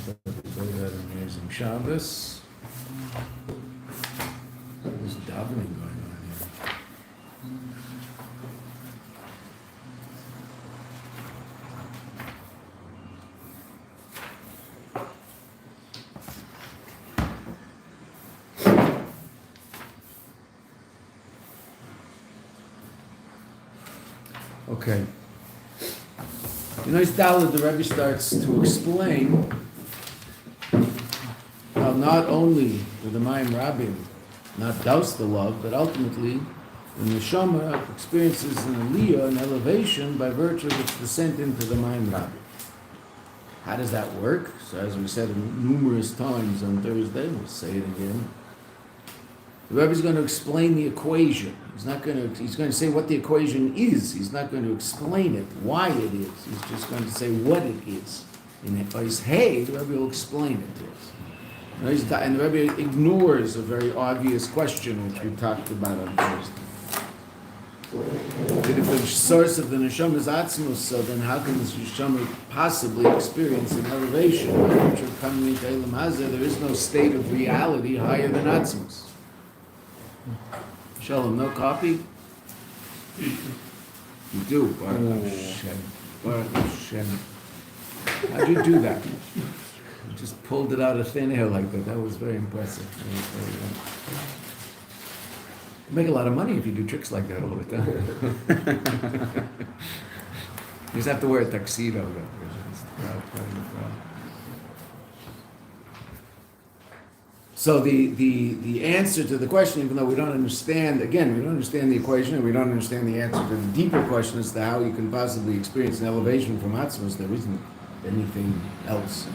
Everybody had an amazing Shabbos. There's davening going on here. Okay. You know, the Rebbe starts to explain how not only do the Mayim Rabim not douse the love, but ultimately the neshama experiences an aliyah, an elevation, by virtue of its descent into the Mayim Rabim. How does that work? So as we said numerous times on Thursday, we'll say it again. The Rebbe is going to explain the equation. He's going to say what the equation is. He's not going to explain it, why it is. He's just going to say what it is. And if I say, hey, the Rebbe will explain it to us. And the Rebbe ignores a very obvious question which we talked about on Thursday. That if the source of the neshama is atzmos, so then how can the neshama possibly experience an elevation? Coming into Elam Hazeh, there is no state of reality higher than atzmos. Shalom, no coffee? You do. Baruch Hashem. Baruch Hashem. How'd you do that? You just pulled it out of thin air like that. That was very impressive. You make a lot of money if you do tricks like that all the time. You just have to wear a tuxedo. So the answer to the question, even though we don't understand, again, we don't understand the equation and we don't understand the answer to the deeper question as to how you can possibly experience an elevation from Atzmos, there isn't anything else.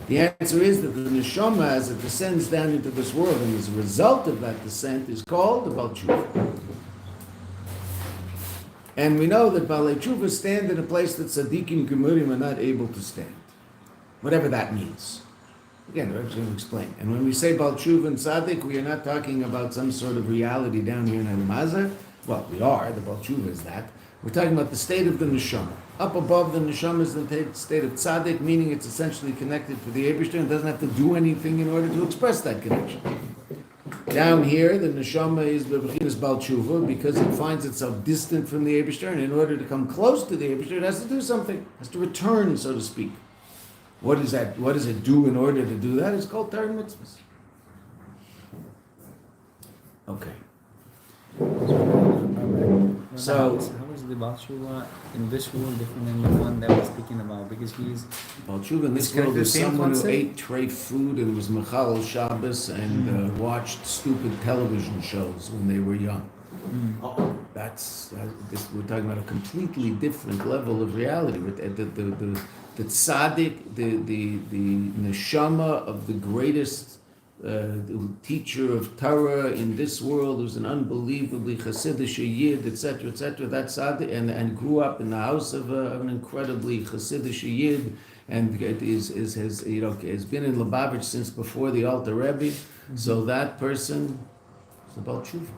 The answer is that the neshama, as it descends down into this world, and as a result of that descent, is called the Baal Tshuva. And we know that Baalei Tshuva stand in a place that tzaddikim gemurim are not able to stand. Whatever that means. Again, the Rebbe is going to explain. And when we say Baal Tshuva and Tzaddik, we are not talking about some sort of reality down here in Elam Hazeh. Well, we are. The Baal Tshuva is that. We're talking about the state of the neshama. Up above the neshama is the state of tzaddik, meaning it's essentially connected to the Eibishter and doesn't have to do anything in order to express that connection. Down here, the neshama is b'bechinas Baal Tshuva because it finds itself distant from the Eibishter, and in order to come close to the Eibishter, it has to do something. It has to return, so to speak. What is that? What does it do in order to do that? It's called Torah mitzvahs. Okay. So how is the Baal Tshuva in this world different than the one that we're speaking about? Because he's Baal Tshuva in this world is someone who ate treif food and was mechal Shabbos and watched stupid television shows when they were young. We're talking about a completely different level of reality. The tzaddik, the neshama of the greatest teacher of Torah in this world, who's an unbelievably Chassidish yid, etc., that tzaddik, and grew up in the house of an incredibly Chassidish yid, and has been in Lubavitch since before the Alter Rebbe. So that person is about Tshuva,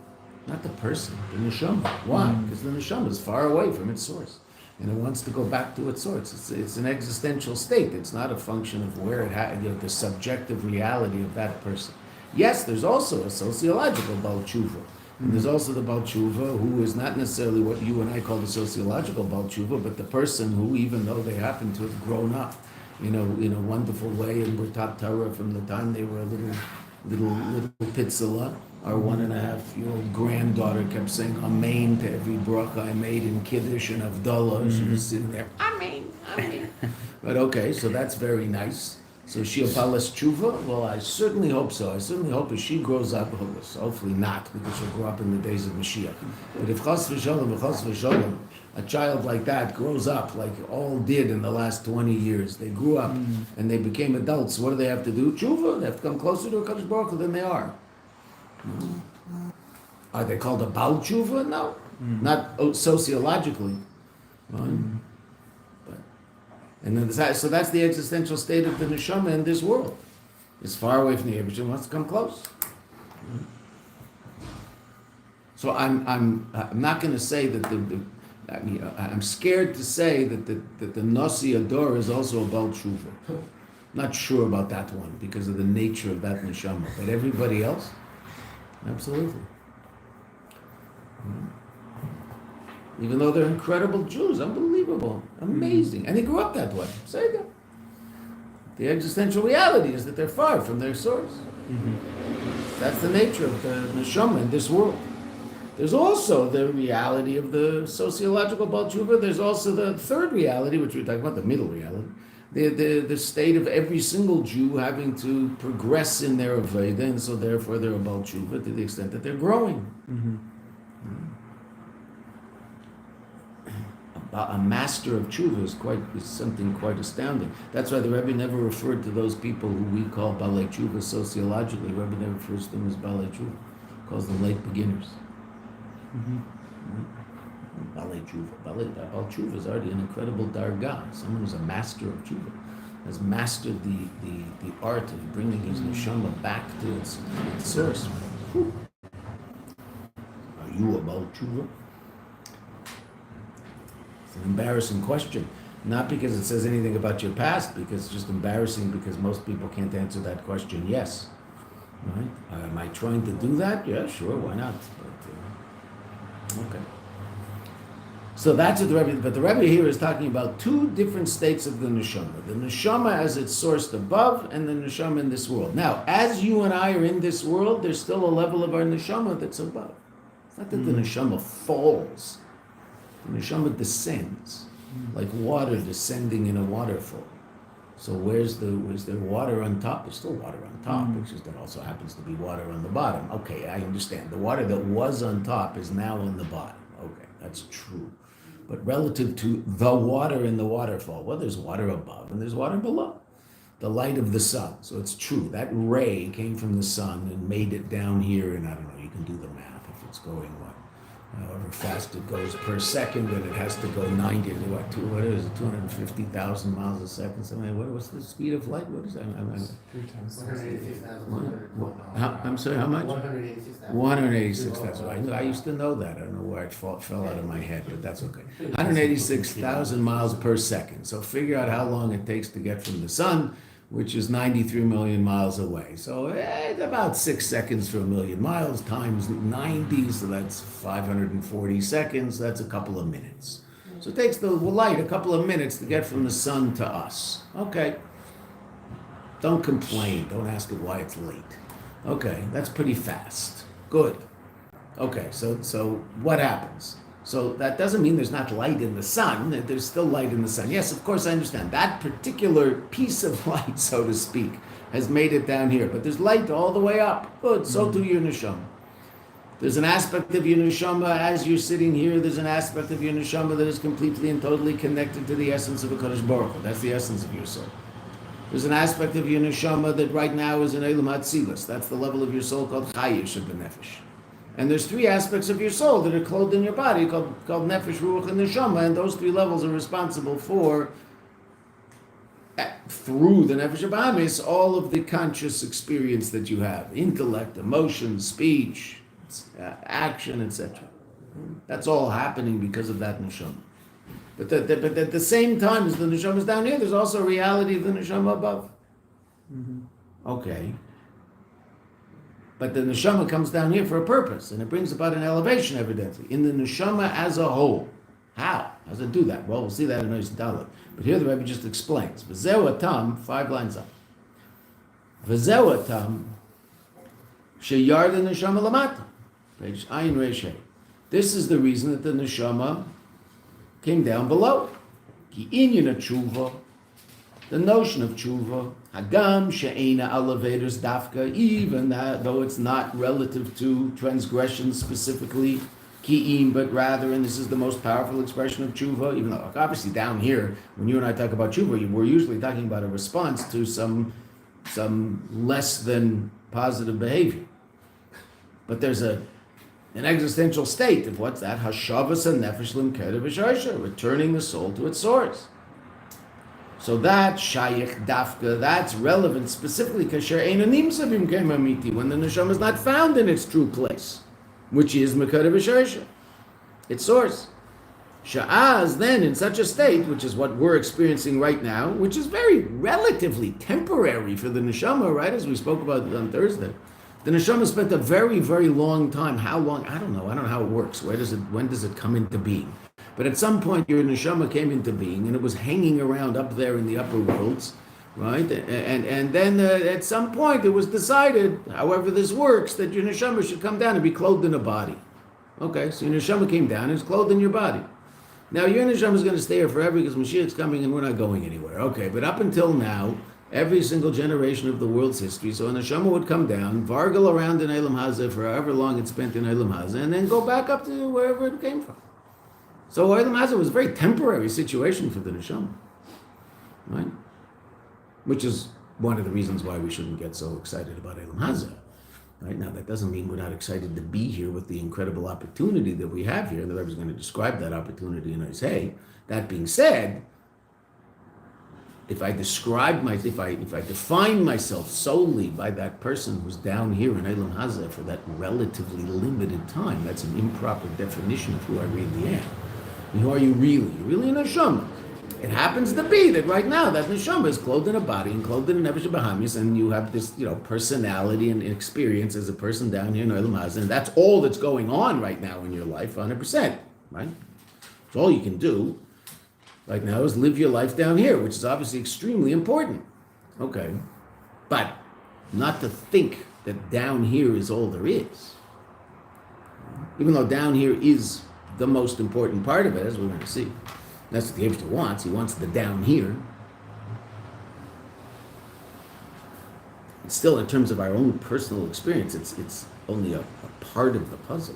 not the person, the neshama. Why? Because the neshama is far away from its source. And it wants to go back to its source. It's an existential state. It's not a function of where it the subjective reality of that person. Yes, there's also a sociological Baal Tshuva. And there's also the Baal Tshuva who is not necessarily what you and I call the sociological Baal Tshuva, but the person who, even though they happen to have grown up, in a wonderful way and were taught Torah from the time they were a little pitzela. Our 1.5-year-old granddaughter kept saying Amen to every bracha I made in Kiddush and Havdalah. She was sitting there, Amen, Amen. But okay, so that's very nice. So she a Balas Tshuva? Well, I certainly hope so. I certainly hope as she grows up, hopefully not, because she'll grow up in the days of Mashiach. But if chas v'sholom, a child like that grows up like all did in the last 20 years. They grew up and they became adults. What do they have to do? Tshuva. They have to come closer to a Kadosh Baruch Hu than they are. Are they called a Baal Tshuva? No. Not sociologically. So that's the existential state of the neshama in this world. It's far away from the Eibishter, wants to come close. So I'm not going to say that I'm scared to say that the Nasi Ador is also a Baal Tshuva. Not sure about that one because of the nature of that neshama. But everybody else, absolutely. Even though they're incredible Jews, unbelievable, amazing. And they grew up that way. Say that. The existential reality is that they're far from their source. That's the nature of the neshama in this world. There's also the reality of the sociological Baal Tshuva. There's also the third reality, which we're talking about, the middle reality. The state of every single Jew having to progress in their Aveda, and so therefore they're a Baal Tshuva to the extent that they're growing. A master of tshuva is something quite astounding. That's why the Rebbe never referred to those people who we call balei tshuva sociologically. The Rebbe never refers to them as balei tshuva. Calls them late beginners. Balei tshuva. Balei tshuva is already an incredible dargah. Someone who's a master of tshuva has mastered the art of bringing his neshama back to its source. Whew. Are you a balei tshuva? It's an embarrassing question. Not because it says anything about your past, because it's just embarrassing because most people can't answer that question yes. Right? Am I trying to do that? Yeah, sure, why not? But, okay. So that's what the Rebbe, but the Rebbe here is talking about two different states of the neshama. The neshama as it's sourced above and the neshama in this world. Now, as you and I are in this world, there's still a level of our neshama that's above. It's not that the neshama falls. The neshama descends, like water descending in a waterfall. So where's there water on top? There's still water on top. It's just there also happens to be water on the bottom. Okay, I understand. The water that was on top is now on the bottom. Okay, that's true. But relative to the water in the waterfall, well, there's water above and there's water below. The light of the sun. So it's true. That ray came from the sun and made it down here, and I don't know, you can do the math if it's going what? However fast it goes per second, and it has to go 90 to what is it, 250,000 miles a second? Something. What's the speed of light? What is that? 3 times 186,000. I'm sorry, how much? 186,000. 186,000. I used to know that. I don't know where it fell out of my head, but that's okay. 186,000 miles per second. So figure out how long it takes to get from the sun, which is 93 million miles away. So about 6 seconds for a million miles times 90, so that's 540 seconds. That's a couple of minutes. So it takes the light a couple of minutes to get from the sun to us. Okay. Don't complain. Don't ask it why it's late. Okay, that's pretty fast. Good. Okay, so what happens? So that doesn't mean there's not light in the sun. There's still light in the sun. Yes, of course, I understand. That particular piece of light, so to speak, has made it down here. But there's light all the way up. Good. So too your neshama. There's an aspect of your neshama as you're sitting here. There's an aspect of your neshama that is completely and totally connected to the essence of a Kadosh Baruch Hu. That's the essence of your soul. There's an aspect of your neshama that right now is in Eilam Hatzilus. That's the level of your soul called Chayish of the Nefesh. And there's three aspects of your soul that are clothed in your body called Nefesh, Ruach, and Neshama, and those three levels are responsible for, through the Nefesh Abamis, all of the conscious experience that you have. Intellect, emotion, speech, action, etc. That's all happening because of that Neshama. But at the same time as the Neshama is down here, there's also a reality of the Neshama above. Okay. But the neshama comes down here for a purpose, and it brings about an elevation, evidently, in the neshama as a whole. How? How does it do that? Well, we'll see that in Ois Dalet. But here the Rebbe just explains. V'zeu atam, 5 lines up. V'zeu atam, sheyard the neshama lamata. Page Ayin Reishei. This is the reason that the neshama came down below. Ki inyan tshuva, the notion of tshuva, Hagam she'ena elevators dafka, even though it's not relative to transgression specifically, ki'im, but rather, and this is the most powerful expression of tshuva, even though obviously down here, when you and I talk about tshuva, we're usually talking about a response to some less than positive behavior. But there's an existential state of what's that? Hashavas and nefesh limkeda v'sharsha, returning the soul to its source. So that shayich dafka, that's relevant specifically kasher einanim savim kemamiti, when the neshama is not found in its true place, which is mekada v'sharsha, its source. Sha'az, then, in such a state, which is what we're experiencing right now, which is very relatively temporary for the neshama, right, as we spoke about on Thursday. The neshama spent a very, very long time. How long? I don't know how it works. When does it come into being? But at some point, your neshama came into being, and it was hanging around up there in the upper worlds, right? And then at some point, it was decided, however this works, that your neshama should come down and be clothed in a body. Okay, so your neshama came down and is clothed in your body. Now, your neshama is going to stay here forever because Mashiach's coming and we're not going anywhere. Okay, but up until now, every single generation of the world's history, so a neshama would come down, vargle around in Eilam Hazeh for however long it spent in Eilam Hazeh, and then go back up to wherever it came from. So Eilam Hazeh was a very temporary situation for the neshama, right? Which is one of the reasons why we shouldn't get so excited about Eilam Hazeh. Right now, that doesn't mean we're not excited to be here with the incredible opportunity that we have here. The Rebbe is going to describe that opportunity in his hey. That being said, if I define myself solely by that person who's down here in Eilam Hazeh for that relatively limited time, that's an improper definition of who I really am. And who are you really? You're really a neshama. It happens to be that right now that neshama is clothed in a body and clothed in a nefesh bahamis, and you have this, personality and experience as a person down here in Eilam Hazeh, and that's all that's going on right now in your life, 100%, right? So all you can do right now is live your life down here, which is obviously extremely important. Okay, but not to think that down here is all there is. Even though down here is the most important part of it, as we're going to see. That's what the Yeshiva wants. He wants the down here. It's still, in terms of our own personal experience, it's only a part of the puzzle.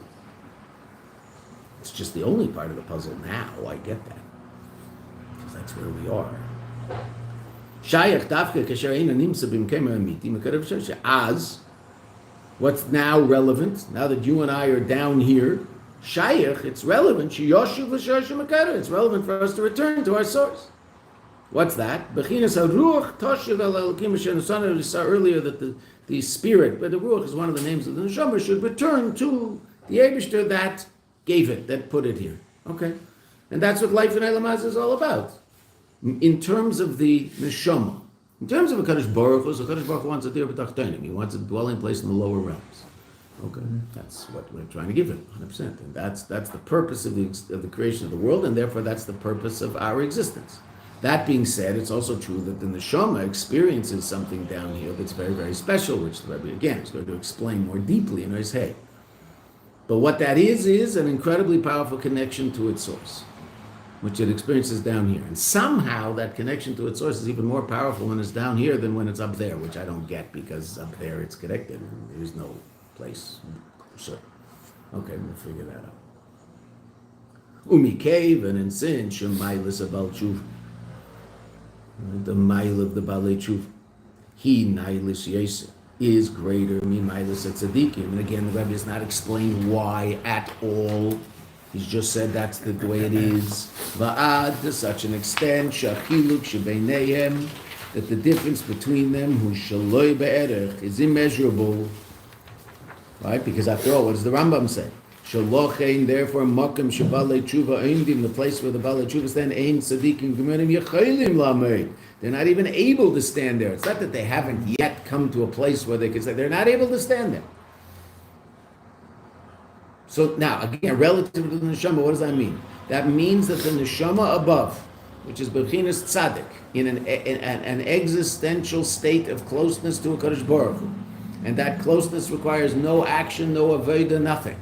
It's just the only part of the puzzle now. I get that. Because that's where we are. As, what's now relevant, now that you and I are down here, Shayach, it's relevant. It's relevant for us to return to our source. What's that? We saw earlier that the spirit, but the ruach is one of the names of the neshama, should return to the Eibishter that gave it, that put it here. Okay, and that's what life in Eilam Hazeh is all about. In terms of the neshama, in terms of a Kadosh Baruch Hu, so Kadosh Baruch Hu wants a dir b'tachtonim. He wants a dwelling place in the lower realms. Okay, that's what we're trying to give him, 100%, and that's the purpose of the creation of the world, and therefore that's the purpose of our existence. That being said, it's also true that the neshama experiences something down here that's very, very special, which the Rebbe again is going to explain more deeply in his hey. But what that is an incredibly powerful connection to its source, which it experiences down here, and somehow that connection to its source is even more powerful when it's down here than when it's up there, which I don't get because up there it's connected. There's no place. Sure. Okay, we'll figure that out. Umikev, and in sin, Shemailis of Baal Tshuva. The mile of the Balei Tshuva. He, Nailis Yesa, is greater, Mimailis at Tzadikim. And again, the Rebbe has not explained why at all. He's just said that's the way it is. Va'ad, to such an extent, Shachiluk Shebeineihem, that the difference between them, who Shaloi Be'erech, is immeasurable. Right? Because after all, what does the Rambam say? Shalochein, therefore, Makam Shabalei Tshuva Eindim, the place where the Balei Tshuva stand, Ein Tzadikim Gemerim Yecholim Lameid. They're not even able to stand there. It's not that they haven't yet come to a place where they can say, they're not able to stand there. So now, again, relative to the neshama, what does that mean? That means that the neshama above, which is Bechinas Tzadik, in an existential state of closeness to a Kadosh Baruch Hu, and that closeness requires no action, no avodah, nothing.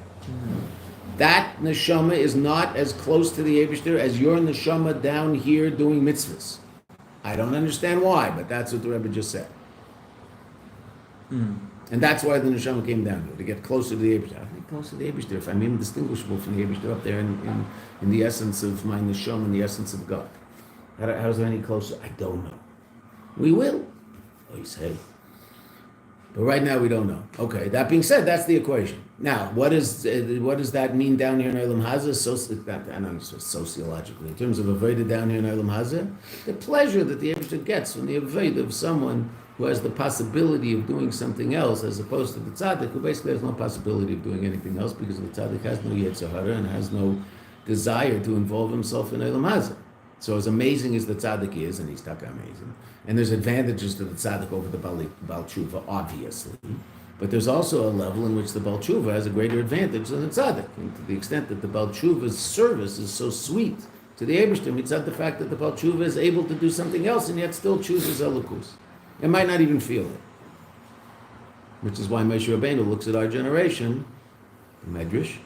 That neshama is not as close to the Eibishter as your neshama down here doing mitzvahs. I don't understand why, but that's what the Rebbe just said. And that's why the neshama came down here, to get closer to the Eibishter. How can I get closer to the Eibishter if I'm indistinguishable from the Eibishter up there in the essence of my neshama and the essence of God? How's it any closer? I don't know. We will. Oh, you say. But right now we don't know. Okay, that being said, that's the equation. Now, what does that mean down here in Eilam Hazeh? Sociologically, in terms of avodah down here in Eilam Hazeh, the pleasure that the Eibishter gets from the avodah of someone who has the possibility of doing something else, as opposed to the tzaddik, who basically has no possibility of doing anything else because the tzaddik has no yetzer hara and has no desire to involve himself in Olam Hazeh. So as amazing as the tzaddik is, and he's taka amazing, and there's advantages to the tzaddik over the Baal Tshuva, obviously, but there's also a level in which the Baal Tshuva has a greater advantage than the tzaddik, and to the extent that the Baal Tshuva's service is so sweet to the Eibishter, it's not the fact that the Baal Tshuva is able to do something else and yet still chooses Elokus. It might not even feel it. Which is why Moshe Rabbeinu looks at our generation, the Medrash,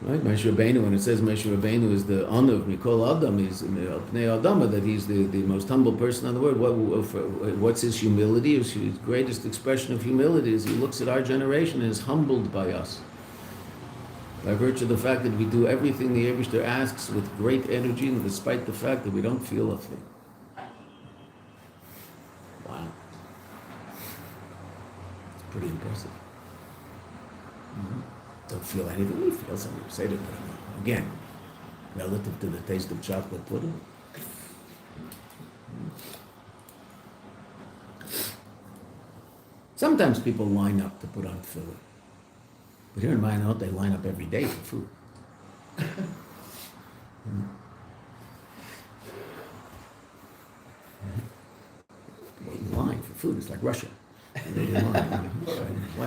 right? Moshe Rabbeinu, when it says Moshe Rabbeinu is the honor of Mikol Adam, he's Pnei Adama, that he's the most humble person on the world. What's his humility? His greatest expression of humility is he looks at our generation and is humbled by us. By virtue of the fact that we do everything the Eibishter asks with great energy, and despite the fact that we don't feel a thing. Wow. It's pretty impressive. Don't feel anything. We feel something. Say to them. Again, relative to the taste of chocolate pudding. Sometimes people line up to put on tefillin. But here in Mayanot, they line up every day for food. Wait in line for food. It's like Russia.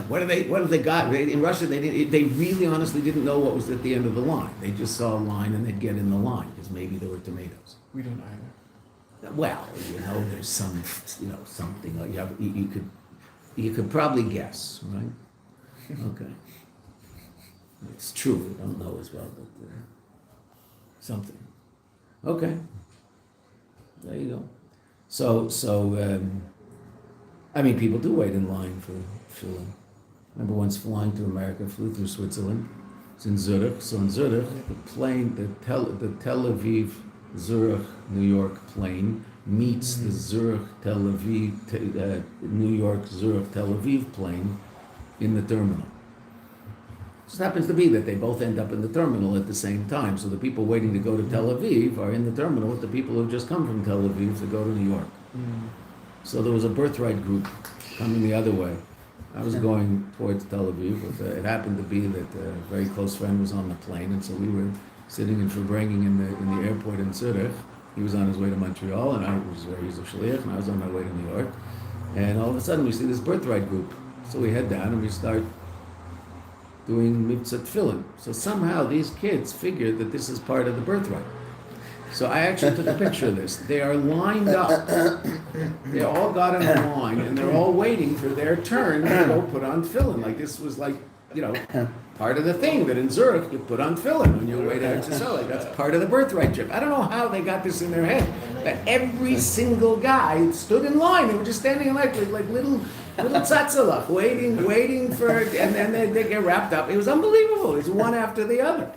What have they got? In Russia, they really honestly didn't know what was at the end of the line. They just saw a line and they'd get in the line because maybe there were tomatoes. We don't either. Well, there's some, something. You could probably guess, right? Okay. It's true. We don't know as well, but something. Okay. There you go. So. People do wait in line for filling. I remember once flying to America, flew through Switzerland. It's in Zurich. So in Zurich, the Tel Aviv, Zurich, New York plane meets the Zurich, Tel Aviv, New York, Zurich, Tel Aviv plane in the terminal. It just happens to be that they both end up in the terminal at the same time. So the people waiting to go to Tel Aviv are in the terminal with the people who have just come from Tel Aviv to go to New York. So there was a birthright group coming the other way. I was going towards Tel Aviv. It happened to be that a very close friend was on the plane, and so we were sitting in Verbringing in the airport in Zurich. He was on his way to Montreal, and I was where he's a shliach, and I was on my way to New York. And all of a sudden, we see this birthright group. So we head down and we start doing mitzvah tefillin. So somehow these kids figured that this is part of the birthright. So I actually took a picture of this. They are lined up. They all got in a line, and they're all waiting for their turn to go put on tefillin. Like this was part of the thing that in Zurich you put on tefillin when you wait to Eretz. That's part of the birthright trip. I don't know how they got this in their head, but every single guy stood in line. They were just standing like little tzatzalach, waiting for, and then they get wrapped up. It was unbelievable. It's one after the other.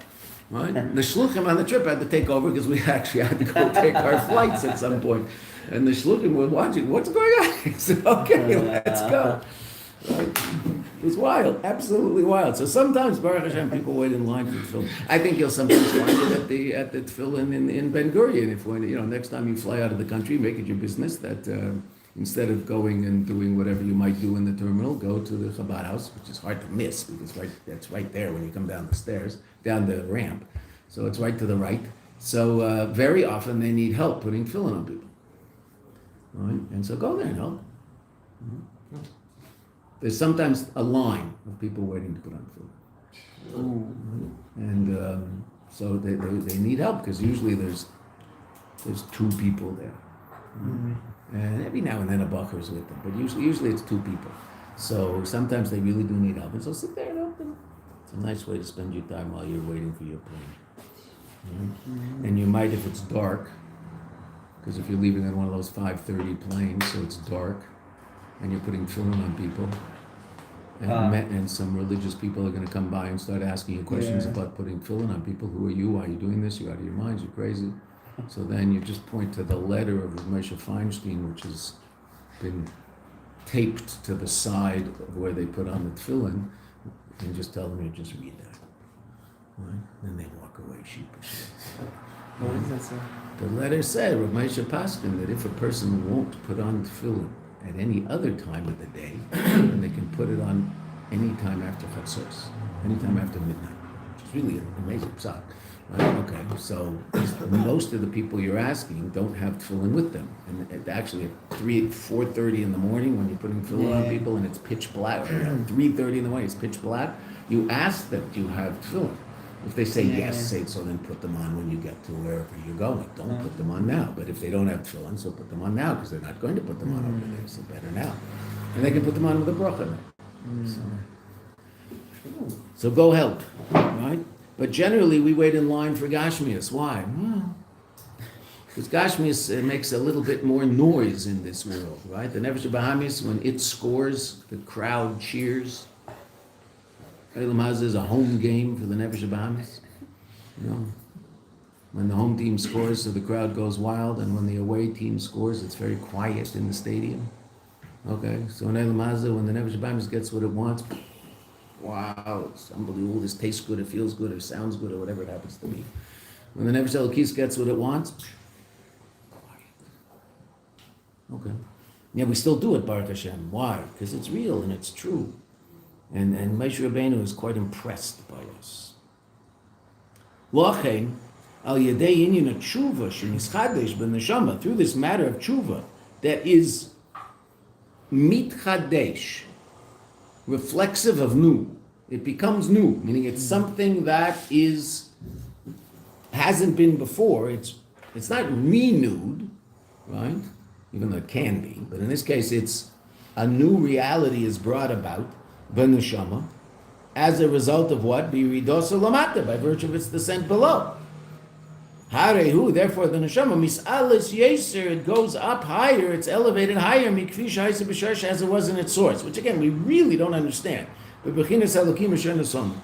Right? The shluchim on the trip had to take over because we actually had to go take our flights at some point. And the shluchim were watching, what's going on? I said, okay, let's go. Right? It was wild, absolutely wild. So sometimes, Baruch Hashem, people wait in line for tefillin. I think you'll sometimes find it at the tefillin in Ben Gurion. If next time you fly out of the country, make it your business that instead of going and doing whatever you might do in the terminal, go to the Chabad house, which is hard to miss because that's right there when you come down the stairs, down the ramp. So it's right to the right. So very often they need help putting tefillin on people. Right? And so go there and help. Mm-hmm. There's sometimes a line of people waiting to put on tefillin. And so they need help because usually there's two people there. Mm-hmm. And every now and then a bacher's with them, but usually it's two people. So sometimes they really do need help, and so sit there and help them. It's a nice way to spend your time while you're waiting for your plane. Mm-hmm. And you might, if it's dark, because if you're leaving on one of those 5:30 planes, so it's dark, and you're putting tefillin on people, and some religious people are going to come by and start asking you questions about putting tefillin on people. Who are you? Why are you doing this? You're out of your minds. You're crazy. So then you just point to the letter of Moshe Feinstein, which has been taped to the side of where they put on the tefillin, and just tell them you just read that. Right? Then they walk away sheepishly. What does that say? The letter said, Rav Moshe Paskin, that if a person won't put on tefillin at any other time of the day, then they can put it on any time after Chatzos, any time after midnight, which is really an amazing psak. Right? Okay, so most of the people you're asking don't have tefillin with them, and actually at 4:30 in the morning when you're putting tefillin on people and it's pitch black, 3:30 in the morning it's pitch black. You ask them, do you have tefillin? If they say yes, say so. Then put them on when you get to wherever you're going. Don't put them on now. But if they don't have tefillin, so put them on now because they're not going to put them on over there. So better now, and they can put them on with a bracha. So go help, right? But generally, we wait in line for Gashmias. Why? Because Gashmias makes a little bit more noise in this world, right? The Nefesh Bahamis, when it scores, the crowd cheers. Eilam Hazeh is a home game for the Nefesh Bahamis. You know, when the home team scores, so the crowd goes wild, and when the away team scores, it's very quiet in the stadium. Okay, so in Eilam Hazeh, when the Nefesh Bahamis gets what it wants, wow, it's unbelievable, this tastes good, it feels good, it sounds good, or whatever it happens to be. When the Nefesh Elokis gets what it wants, quiet. Okay. Yeah, we still do it, Baruch Hashem. Why? Because it's real and it's true. And Moshe Rabbeinu is quite impressed by us. Lochein, al yedei inyan tshuva shenischadesh b'neshama, through this matter of tshuva that is mitchadesh, reflexive of new. It becomes new, meaning it's something that hasn't been before. It's not renewed, right? Even though it can be, but in this case, it's a new reality is brought about b'neshama as a result of what? B'yiridos lamata, by virtue of its descent below. Harehu, therefore the neshama misalis yeser, it goes up higher, it's elevated higher mikfish ha'isa b'sharsh as it was in its source, which again we really don't understand. But b'chinas elokim asher nesama.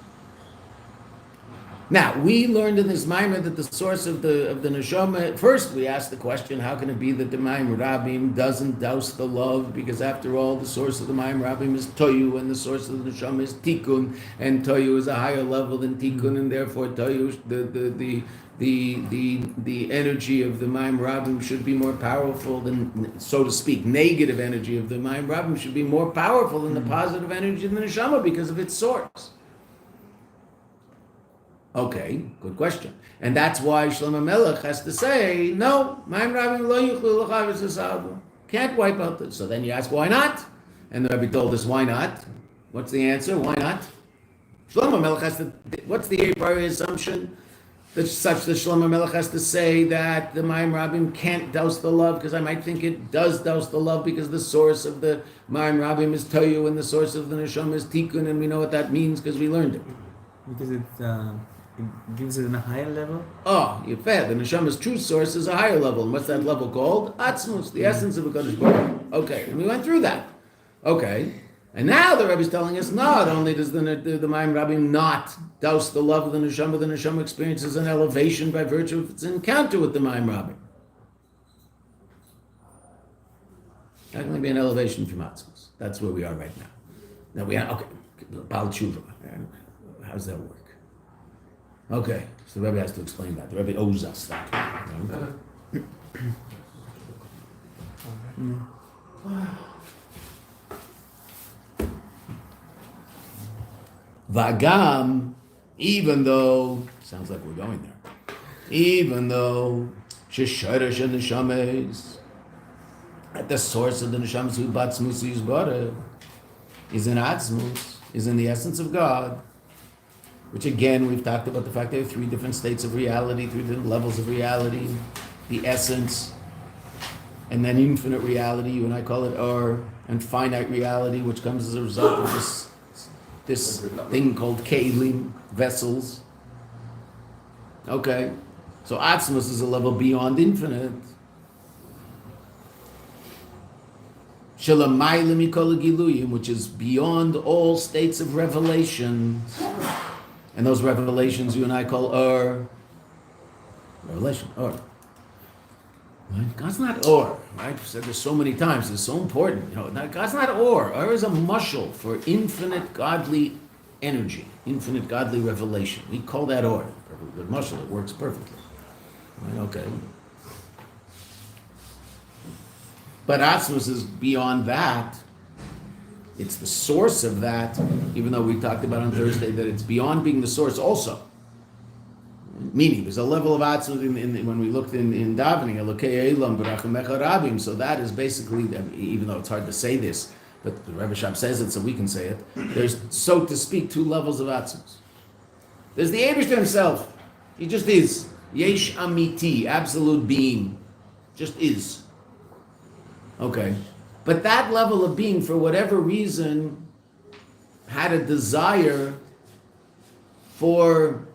Now we learned in this Mayim that the source of the neshama. First, we asked the question: how can it be that the Mayim Rabim doesn't douse the love? Because after all, the source of the Mayim Rabim is Toyu, and the source of the neshama is Tikkun, and Toyu is a higher level than Tikkun, and therefore Toyu, the energy of the Mayim Rabim should be more powerful than, so to speak, negative energy of the Mayim Rabim should be more powerful than the positive energy of the neshama because of its source. Okay, good question. And that's why Shlomo Melech has to say, no, Mayim Rabim lo yuchlu l'chavis v'sa'adu. Can't wipe out this. So then you ask, why not? And the Rebbe told us, why not? What's the answer? Why not? Shlomo Melech has to, what's the a priori assumption? Such that Shlomo Melech has to say that the Mayim Rabim can't douse the love, because I might think it does douse the love because the source of the Mayim Rabim is Toyu and the source of the Neshama is Tikkun, and we know what that means because we learned it. Because it gives it in a higher level? Oh, you're fair. The Neshama's true source is a higher level. And what's that level called? Atzmus, the essence of a Kadosh Baruch Hu. Okay, and we went through that. Okay. And now the Rebbe is telling us, not only does the Mayim Rabim not douse the love of the Neshama experiences an elevation by virtue of its encounter with the Mayim Rabim. That can be an elevation from Atzmus. That's where we are right now. Now we are, okay, Baal Tshuva. How does that work? Okay, so the Rebbe has to explain that. The Rebbe owes us that. Vagam, even though, sounds like we're going there, even though Shesharish and Neshames, at the source of the Neshames who Batzmus Yizbara, is in Atzmus, is in the essence of God, which again, we've talked about the fact there are three different states of reality, three different levels of reality, the essence, and then infinite reality, you and I call it Or, and finite reality, which comes as a result of this thing called Kelim, vessels. Okay, so Atzmus is a level beyond infinite. Shalamayla mikol giluyim, which is beyond all states of revelation. And those revelations you and I call revelation, Right? God's not right? We've said this so many times, it's so important. God's not Or is a mushal for infinite godly energy, infinite godly revelation. We call that Or. With mushal, it works perfectly. Right? Okay. But Atzmus is beyond that. It's the source of that, even though we talked about on Thursday that it's beyond being the source also. Meaning, there's a level of atzmut when we looked in davening, Elokei Eilam B'Rachamecha Rabim. So that is basically, even though it's hard to say this, but the Rebbe Shab says it, so we can say it. There's, so to speak, two levels of atzmut. There's the Eibishter himself. He just is. Yesh Amiti, absolute being. Just is. Okay. But that level of being, for whatever reason, had a desire for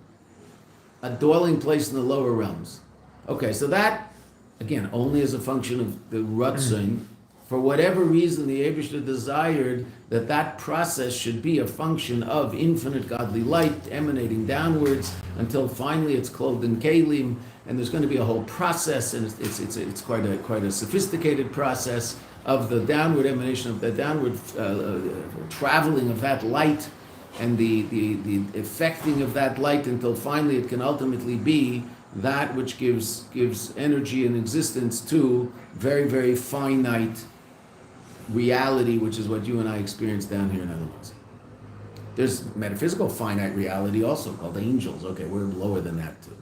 a dwelling place in the lower realms. Okay, so that, again, only as a function of the Ratzon. For whatever reason, the Eibishter desired that process should be a function of infinite godly light emanating downwards until finally it's clothed in kelim, and there's going to be a whole process, and it's quite a sophisticated process of the downward emanation of the downward traveling of that light, and the effecting of that light until finally it can ultimately be that which gives energy and existence to very, very finite reality, which is what you and I experience down here in other words. There's metaphysical finite reality also called angels. Okay, we're lower than that too.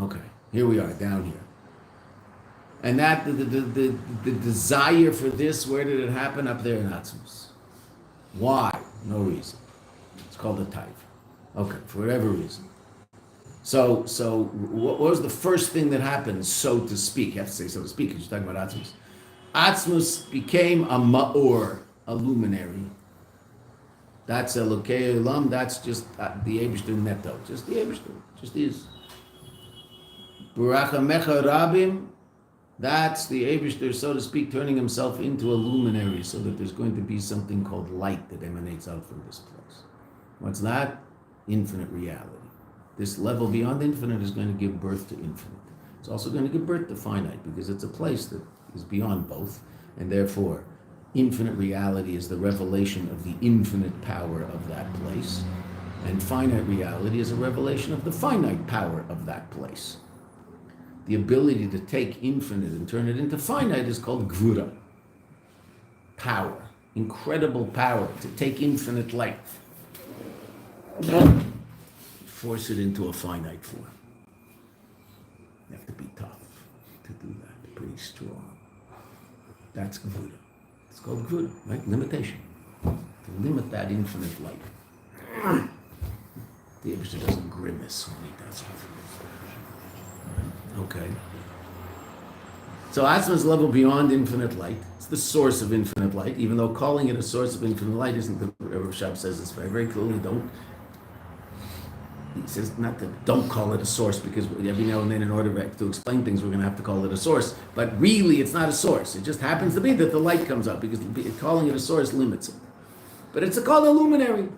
Okay, here we are down here. And that the desire for this, where did it happen? Up there in Atzmus. Why? No reason. It's called a type. Okay, for whatever reason. So what was the first thing that happened, so to speak? You have to say so to speak because you're talking about Atzmus. Atzmus became a ma'or, a luminary. That's a Elokei Olam, that's just the Eibishter Neto. Just the Eibishter, just is. B'Rachamecha Rabim, that's the Eibishter, so to speak, turning himself into a luminary so that there's going to be something called light that emanates out from this place. What's that? Infinite reality. This level beyond infinite is going to give birth to infinite. It's also going to give birth to finite because it's a place that is beyond both, and therefore infinite reality is the revelation of the infinite power of that place, and finite reality is a revelation of the finite power of that place. The ability to take infinite and turn it into finite is called gvura. Power. Incredible power to take infinite light, force it into a finite form. You have to be tough to do that, pretty strong. That's gvura. It's called gvura, right? Limitation. To limit that infinite light. The Eibishter doesn't grimace when he does it. Okay. So Atzma's level beyond infinite light. It's the source of infinite light, even though calling it a source of infinite light isn't the Rabbi Shab says this very, very clearly. He says don't call it a source, because every now and then, in order to explain things, we're going to have to call it a source. But really, it's not a source. It just happens to be that the light comes up, because calling it a source limits it. But it's called a luminary.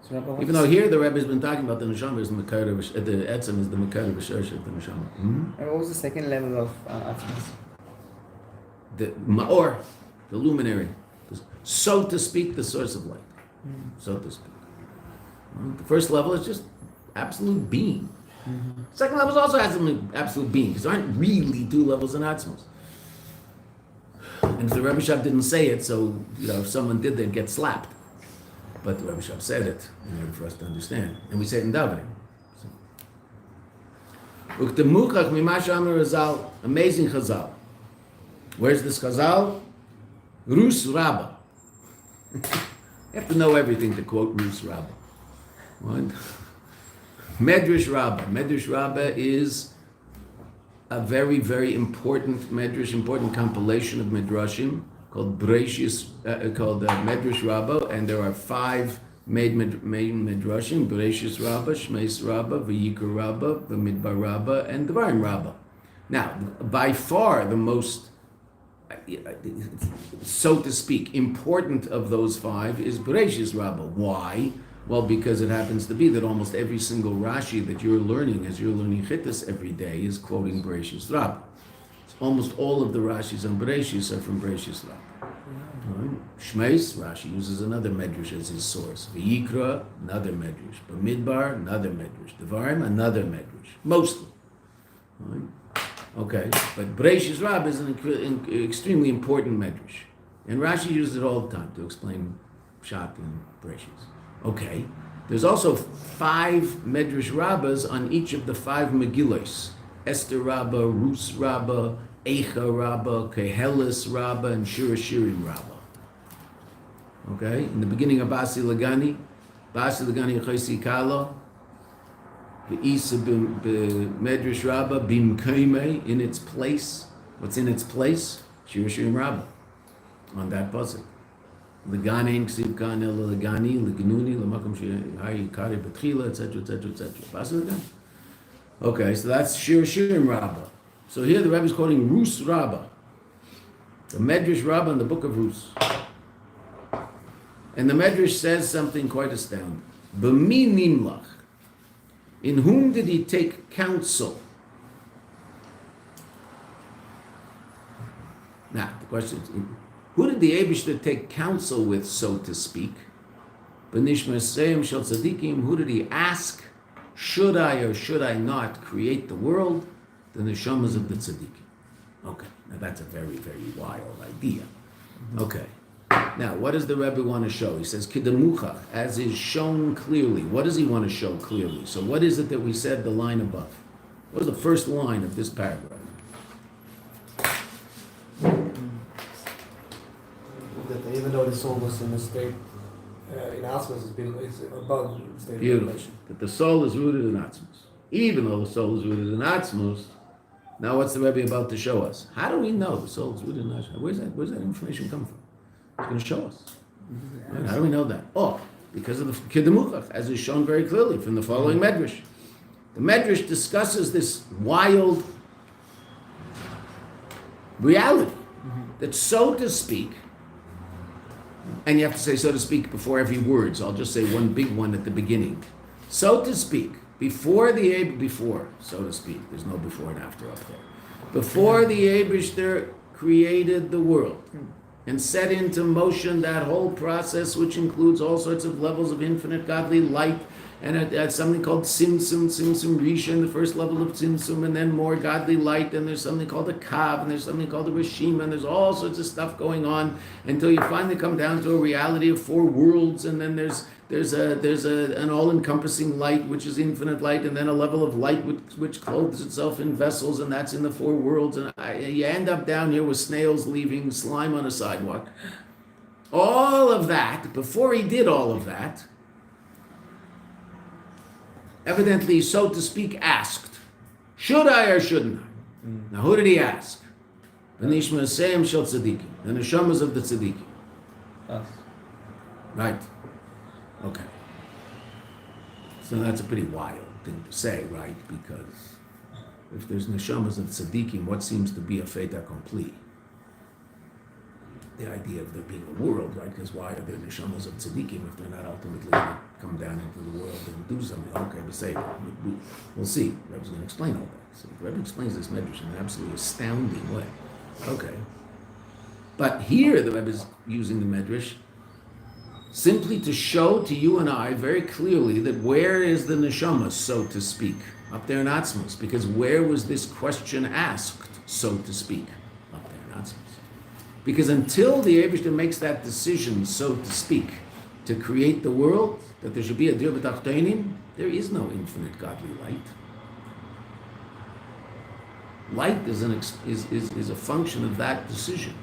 So even though here the Rebbe has been talking about the neshama is the etzem is the mekar b'shorsh of the neshama. And what was the second level of Atzmus? The ma'or, the luminary, so to speak, the source of light. So to speak. The first level is just absolute being. Second level also has some absolute being, because there aren't really two levels in Atzmos. And if the Rebbe Shab didn't say it, so if someone did, they'd get slapped. But the Rebbe Shab said it in order for us to understand, and we say it in davening. Amazing Chazal. Where's this Chazal? Rus Rabbah. You have to know everything to quote Rus Rabbah. What? Medrash Rabbah. Medrash Rabbah is a very, very important medrash, important compilation of midrashim called Medrash Rabbah, and there are 5 main midrashim: Bereshis Rabbah, Shmeis Rabbah, Vayikra Rabbah, V'Midbar Rabbah, and Devarim Rabbah. Now, by far the most, so to speak, important of those 5 is Bereshis Rabbah. Why? Well, because it happens to be that almost every single Rashi that you're learning, as you're learning Chittas every day, is quoting Bereshis Rabbah. Almost all of the Rashis on Bereshis are from Bereshis Rabbah. Shmeis, Rashi uses another medrash as his source. V'Yikra, another medrash. B'Midbar, another medrash. Devarim, another medrash. Mostly. Okay, but Bereshis Rabbah is an extremely important medrash. And Rashi uses it all the time to explain Pshat and Bereshis. Okay, There's also 5 Medrash Rabbas on each of the 5 Megillos. Esther Rabbah, Rus Rabbah, Eicha Rabbah, Kehelis Rabbah, and Shira Shirim Rabbah. Okay? In the beginning of Basi Lagani Chosi Kala, the Isa Medrash Rabbah, Bim Kaime, in its place. What's in its place? Shira Shirim Rabbah. On that pasuk. Leganin, Ksiv Kana, Legani, Legnuni, Lamakum Shiri, Kari Betchila, etc., etc., etc. Basi Lagani. Okay, so that's Shir Shirim Rabbah. So here the Rebbe is quoting Rus Rabbah, the Medrash Rabbah in the book of Rus. And the Medrash says something quite astounding. B'mi nimlach. In whom did he take counsel? Now, the question is, who did the Eibishter take counsel with, so to speak? B'nishma Seim Shel Tzadikim, who did he ask? Should I or should I not create the world? The neshamas of the tzaddikim. Okay, now that's a very, very wild idea. Okay, now what does the Rebbe want to show? He says, Kidemuchach, as is shown clearly. What does he want to show clearly? So what is it that we said the line above? What is the first line of this paragraph? That even though the soul was in a state, in Atmos, is above the state Beautiful. of revelation. That the soul is rooted in Atzmos. Even though the soul is rooted in Atzmos, now what's the Rebbe about to show us? How do we know the soul is rooted in Atzmos? Where's that information come from? It's going to show us. Right? How do we know that? Oh, because of the Kidemuchach, as is shown very clearly from the following Medrash. The Medrash discusses this wild reality that, so to speak, and you have to say so to speak before every word, so I'll just say one big one at the beginning. So to speak, before, so to speak, there's no before and after up there. Before the Eibishter created the world and set into motion that whole process, which includes all sorts of levels of infinite godly light, and at something called Tzimtzum Rishon, the first level of Tzimtzum, and then more godly light, and there's something called a Kav, and there's something called a Rishima, and there's all sorts of stuff going on until you finally come down to a reality of 4 worlds, and then there's an all-encompassing light, which is infinite light, and then a level of light which clothes itself in vessels, and that's in the 4 worlds, and you end up down here with snails leaving slime on a sidewalk. All of that, before he did all of that, evidently, so to speak, asked, should I or shouldn't I? Now, who did he ask? V'nishma Seim Shel Tzadikim, the neshamas of the tzaddikim. Us. Right. Okay. So that's a pretty wild thing to say, right? Because if there's neshamas of tzaddikim, what seems to be a fait accompli? The idea of there being a world, right? Because why are there neshamas of tzaddikim if they're not ultimately going to come down into the world and do something? Okay, but say we'll see. The Rebbe's going to explain all that. So the Rebbe explains this medrash in an absolutely astounding way. Okay. But here the Rebbe is using the medrash simply to show to you and I very clearly that where is the neshama, so to speak, up there in Atzmos? Because where was this question asked, so to speak, up there in Atzmos? Because until the Eibishter makes that decision, so to speak, to create the world, that there should be a dir b'tachtonim, there is no infinite godly light. Light is a function of that decision.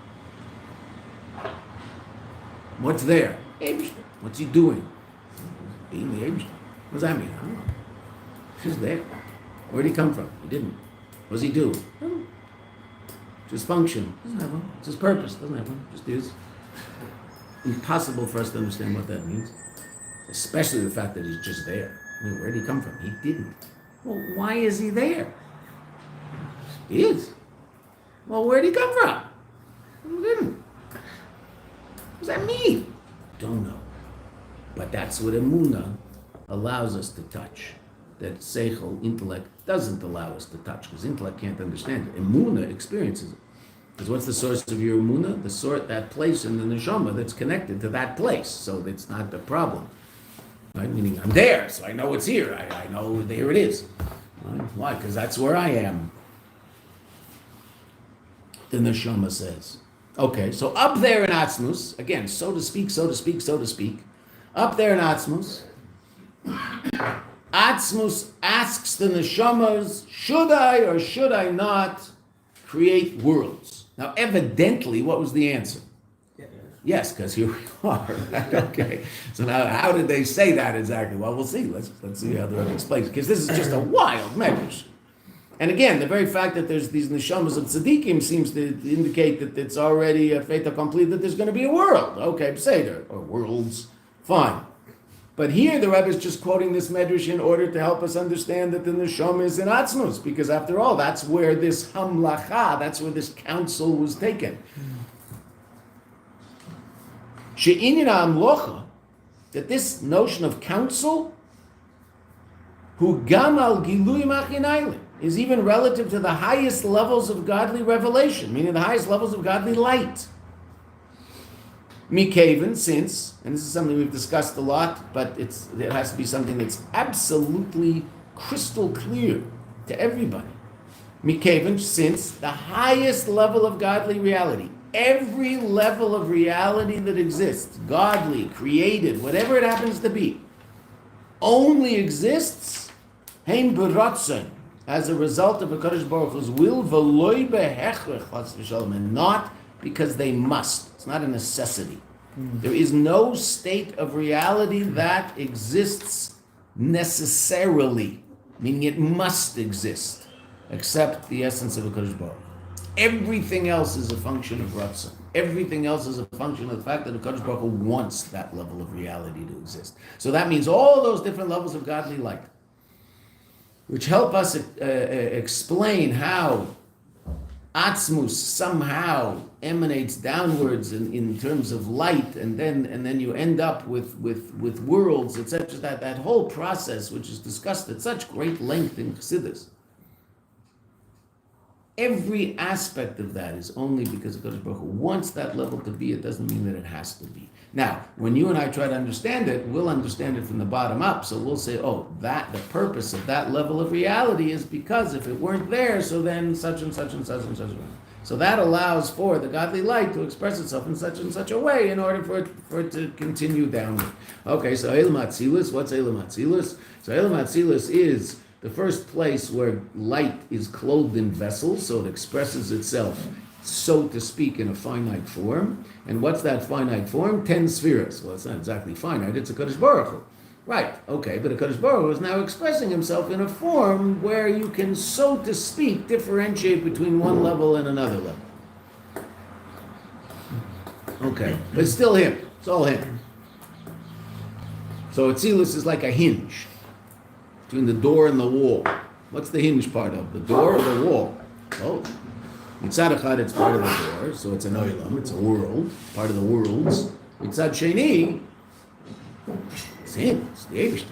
What's there? Eibishter. What's he doing? Being the Eibishter. What does that mean? I don't know. He's there. Where did he come from? He didn't. What does he do? It's his function. Doesn't have one. It's his purpose. Doesn't have one. Just is. Impossible for us to understand what that means. Especially the fact that he's just there. I mean, where did he come from? He didn't. Well, why is he there? He is. Well, where did he come from? He didn't. What does that mean? Don't know. But that's what Emunah allows us to touch. That Seichel, intellect, doesn't allow us to touch, because intellect can't understand it. Emunah experiences it. Because what's the source of your Emunah? That place in the neshama that's connected to that place. So it's not a problem. Right? Meaning I'm there, so I know it's here. I know there it is. Right? Why? Because that's where I am. The neshama says. Okay, so up there in Atzmos, again, so to speak, up there in Atzmos, Atzmus asks the neshamas, should I or should I not create worlds? Now, evidently, what was the answer? Yes, because here we are. Okay. So now, how did they say that exactly? Well, we'll see. Let's see how the Rebbe explains. Because this is just a wild medrash. And again, the very fact that there's these neshamas of tzaddikim seems to indicate that it's already a fait accompli that there's going to be a world. Okay, Seder, or worlds, fine. But here the Rebbe is just quoting this medrash in order to help us understand that the neshama is in atzmus, because after all, that's where this hamlacha, that's where this counsel was taken. She'inin ha'amlocha, that this notion of counsel, hu gam al gilui machinaylim, is even relative to the highest levels of godly revelation, meaning the highest levels of godly light. Mikaven, since, and this is something we've discussed a lot, but it has to be something that's absolutely crystal clear to everybody. Mikaven, since the highest level of godly reality, every level of reality that exists, godly, created, whatever it happens to be, only exists heim b'ratzon, as a result of HaKadosh Baruch Hu's will, v'loi behechrech, chas v'shalom, and not because they must. It's not a necessity. There is no state of reality that exists necessarily, meaning it must exist, except the essence of HaKadosh Baruch Hu. Everything else is a function of Ratzon. Everything else is a function of the fact that HaKadosh Baruch Hu wants that level of reality to exist. So that means all those different levels of godly light, which help us explain how Atzmus somehow emanates downwards in terms of light, and then you end up with worlds, etc. That whole process, which is discussed at such great length in Chassidus. Every aspect of that is only because HaKadosh Baruch Hu wants that level to be. It doesn't mean that it has to be. Now, when you and I try to understand it, we'll understand it from the bottom up. So we'll say, oh, that the purpose of that level of reality is because if it weren't there, so then such and such and such and such. So that allows for the godly light to express itself in such and such a way in order for it to continue downward. Okay, so Eilam Atzilus, what's Eilam Atzilus? So Eilam Atzilus is the first place where light is clothed in vessels, so it expresses itself, so to speak, in a finite form. And what's that finite form? 10 spheres. Well, it's not exactly finite, it's a Kadosh Baruch Hu. Right, okay, but a Kadosh Baruch Hu is now expressing himself in a form where you can, so to speak, differentiate between one level and another level. Okay, but it's still him. It's all him. So Atzilus is like a hinge between the door and the wall. What's the hinge part of? The door or the wall? Oh, Mitzad Echad, it's part of the door, so it's an oilam, it's a world, part of the worlds. Mitzad Sheni, it's him, it's the Eibishter.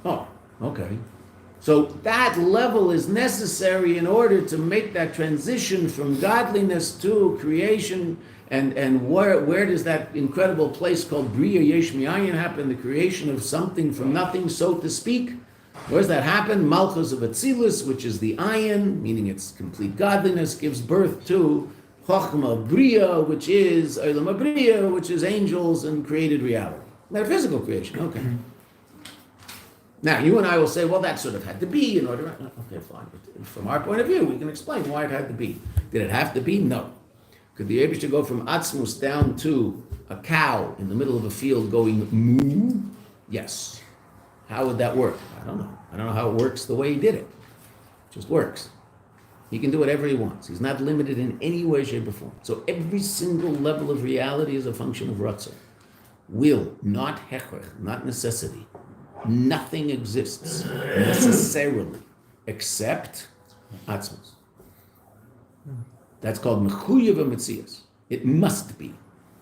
Oh, okay. So that level is necessary in order to make that transition from godliness to creation. And where does that incredible place called Bria Yesh Mi'ayin happen? The creation of something from nothing, so to speak. Where does that happen? Malchus of Atzilus, which is the ayin, meaning its complete godliness, gives birth to Chochma Bria, which is Olam Bria, which is angels and created reality. Metaphysical creation, okay. Now, you and I will say, well, that sort of had to be in order... Okay, fine. But from our point of view, we can explain why it had to be. Did it have to be? No. Could the Eibishter go from Atzmus down to a cow in the middle of a field going moo? Yes. How would that work? I don't know. I don't know how it works the way he did it. It just works. He can do whatever he wants. He's not limited in any way, shape, or form. So every single level of reality is a function of Ratzon. Will, not hechrech, not necessity. Nothing exists necessarily except Atzmus. That's called mechuyev metzias. It must be.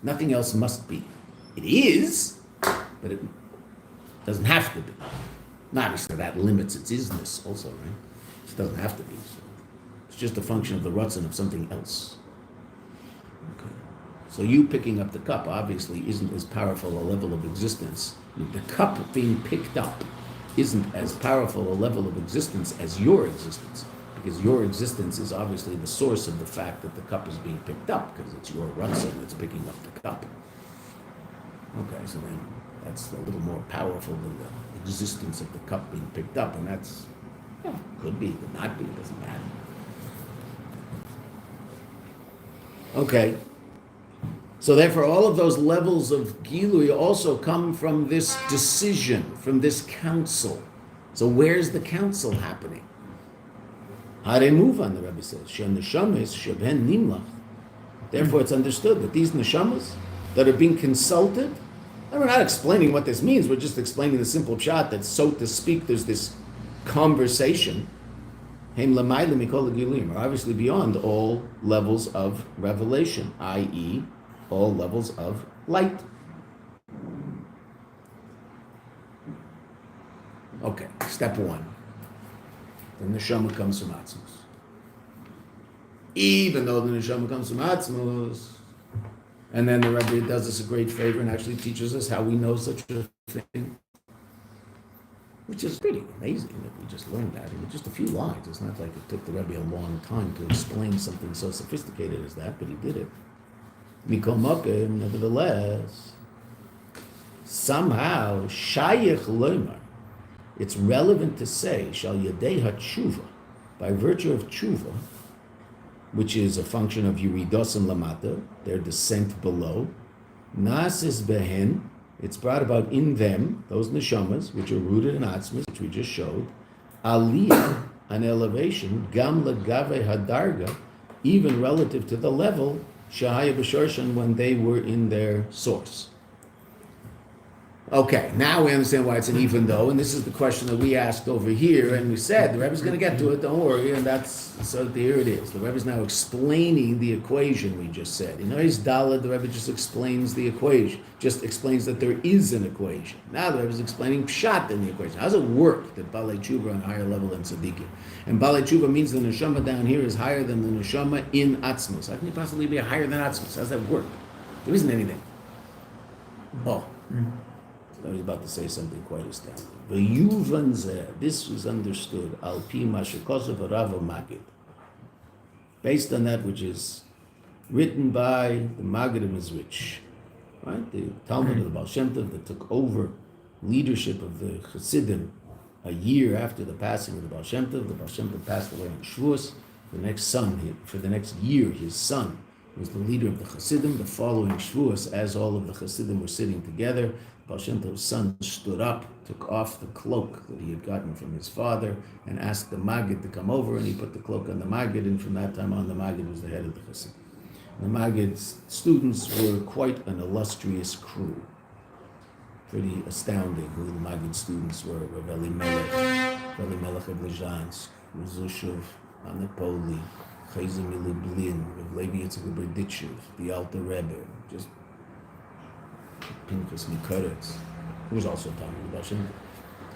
Nothing else must be. It is, but it doesn't have to be. Not obviously that limits its isness also, right? It doesn't have to be. So it's just a function of the Ratzon of something else. Okay. So you picking up the cup obviously isn't as powerful a level of existence. The cup being picked up isn't as powerful a level of existence as your existence. Because your existence is obviously the source of the fact that the cup is being picked up, because it's your Ratzon that's picking up the cup. Okay, so then That's a little more powerful than the existence of the cup being picked up, and that's, could be, could not be, it doesn't matter. Okay. So therefore, all of those levels of Gilui also come from this decision, from this counsel. So where's the counsel happening? Hare Muvan, the Rebbe says, Shem Neshamas Sheben Nimlach. Therefore, it's understood that these neshamas that are being consulted, and we're not explaining what this means, we're just explaining the simple pshat that, so to speak, there's this conversation, Heim Lamayla Mikol Gilim, are obviously beyond all levels of revelation, i.e., all levels of light. Okay, step one. The neshama comes from Atzmos. Even though the neshama comes from Atzmos, and then the Rebbe does us a great favor and actually teaches us how we know such a thing, which is pretty amazing that we just learned that in just a few lines. It's not like it took the Rebbe a long time to explain something so sophisticated as that, but he did it. Mikol Mokem, nevertheless, somehow, Shayach Loimar, it's relevant to say, Shal Yadei HaTshuva, by virtue of Tshuva, which is a function of Yiridos and Lamata, their descent below, Nasis Behen, it's brought about in them, those neshamas, which are rooted in Atzmos, which we just showed, Aliyah, an elevation, Gam Lagave Hadarga, even relative to the level Shahaya B'Shorshan, when they were in their source. Okay, now we understand why it's an even though, and this is the question that we asked over here, and we said the Rebbe's going to get to it, don't worry, and so here it is. The Rebbe's now explaining the equation we just said. In Ois Daled, the Rebbe just explains the equation, just explains that there is an equation. Now the Rebbe's explaining Pshat in the equation. How does it work that Balei Tshuva are on a higher level than Tzaddikim? And Balei Tshuva means the Neshama down here is higher than the Neshama in Atzmos. How can you possibly be higher than Atzmos? How does that work? There isn't anything. Oh. I was about to say something quite astounding. This was understood al pi mashikosav Rava Magid, based on that which is written by the Magid of Mizrich, right? The Talmud of the Baal Shem Tov that took over leadership of the Chassidim a year after the passing of the Baal Shem Tov. The Baal Shem Tov passed away on Shavuos. For the next year, his son was the leader of the Chassidim. The following Shavuos, as all of the Chassidim were sitting together, Baal Shem Tov's son stood up, took off the cloak that he had gotten from his father, and asked the Maggid to come over, and he put the cloak on the Maggid, and from that time on, the Maggid was the head of the Chassidim. The Maggid's students were quite an illustrious crew. Pretty astounding who the Maggid students were. Rav Elimelech of Lezhansk, Zushuv, Anapoli, Chayzim Lublin, Rav Levi Yitzchak Berditchev, the Alter Rebbe, just Pinchas Mikoretz, who was also talking about Shem.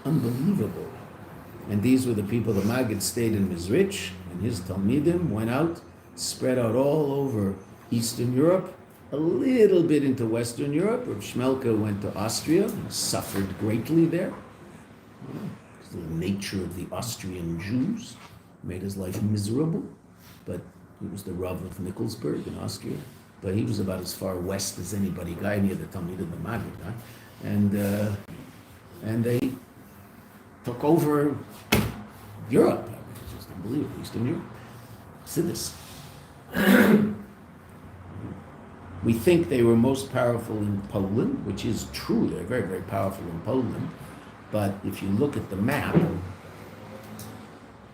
Unbelievable. And these were the people, the Maggid stayed in Mizrich, and his Talmidim went out, spread out all over Eastern Europe, a little bit into Western Europe. Rav Shmelka went to Austria and suffered greatly there. The nature of the Austrian Jews made his life miserable, but he was the Rav of Nikolsburg in Austria. But he was about as far west as anybody, guy near the Talmud of the Maggid, right? And they took over Europe. I mean, it's just unbelievable, Eastern Europe. Chassidus. We think they were most powerful in Poland, which is true. They're very, very powerful in Poland. But if you look at the map,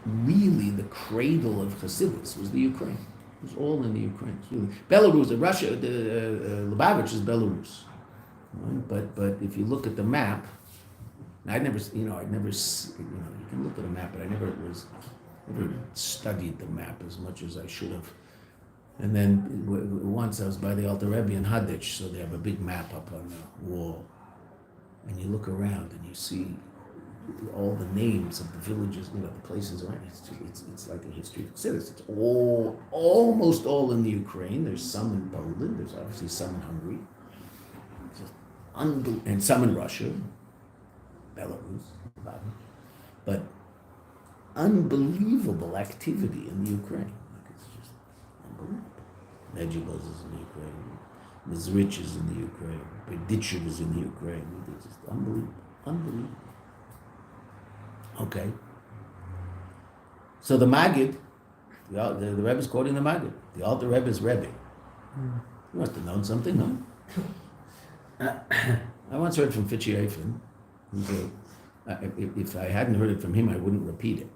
really the cradle of Chassidus was the Ukraine. It was all in the Ukraine. Really, Belarus, Russia, Lubavitch is Belarus. Right? But if you look at the map, you can look at a map, but I never studied the map as much as I should have. And then once I was by the Alter Rebbe in Haditch, so they have a big map up on the wall. And you look around and you see all the names of the villages, the places around. It's like a history of Chassidus. It's almost all in the Ukraine. There's some in Poland. There's obviously some in Hungary. And some in Russia, Belarus, but unbelievable activity in the Ukraine. Like it's just unbelievable. Medjugorje is in the Ukraine. Mizrich is in the Ukraine. Berditchev is in the Ukraine. It's just unbelievable. Okay. So the Maggid, the Rebbe is quoting the Maggid. The Alter Rebbe is Rebbe. You must have known something, no? I once heard from Fitchi Eifin. If I hadn't heard it from him, I wouldn't repeat it.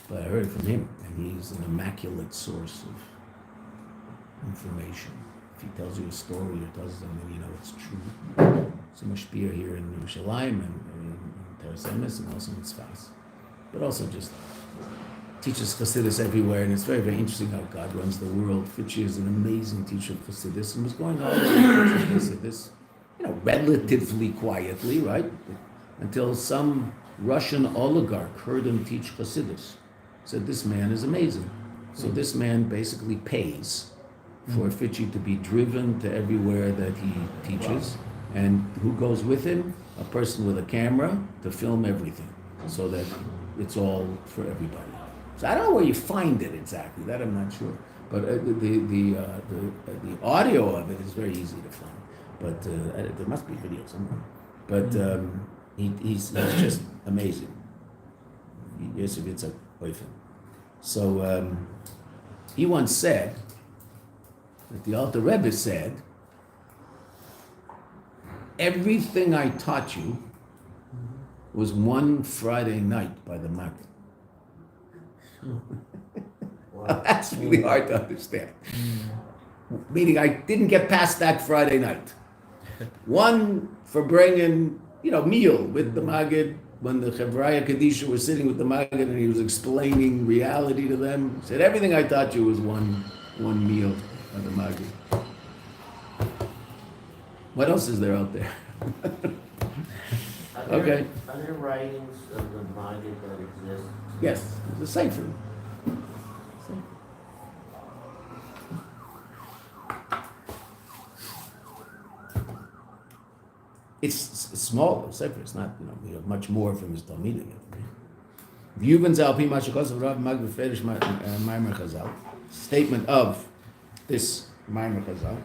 But I heard it from him, and he's an immaculate source of information. If he tells you a story or tells something, you know it's true. So much beer here in Yerushalayim and in Teres Emes and also in Tzfas. But also just teaches Chassidus everywhere, and it's very, very interesting how God runs the world. Fitchi is an amazing teacher of Chassidus and was going all over Chassidus, relatively quietly, right? Until some Russian oligarch heard him teach Chassidus. Said, this man is amazing. So this man basically pays for Fitchi to be driven to everywhere that he teaches. And who goes with him? A person with a camera to film everything, so that it's all for everybody. So I don't know where you find it exactly. That I'm not sure. But the audio of it is very easy to find. But there must be video somewhere. But he's just amazing. So he once said that the Alter Rebbe said, everything I taught you was one Friday night by the Maggid. Wow. That's really hard to understand. Meaning I didn't get past that Friday night. One for bringing, meal with the Maggid, when the Chevraya Kadisha were sitting with the Maggid and he was explaining reality to them. He said, everything I taught you was one meal by the Maggid. What else is there out there? Okay. Are there writings of the Maggid that exist? Yes, there's a sefer. It's small, sefer. It's not, we have much more from his Talmidim. Statement of this Mayim Chazal.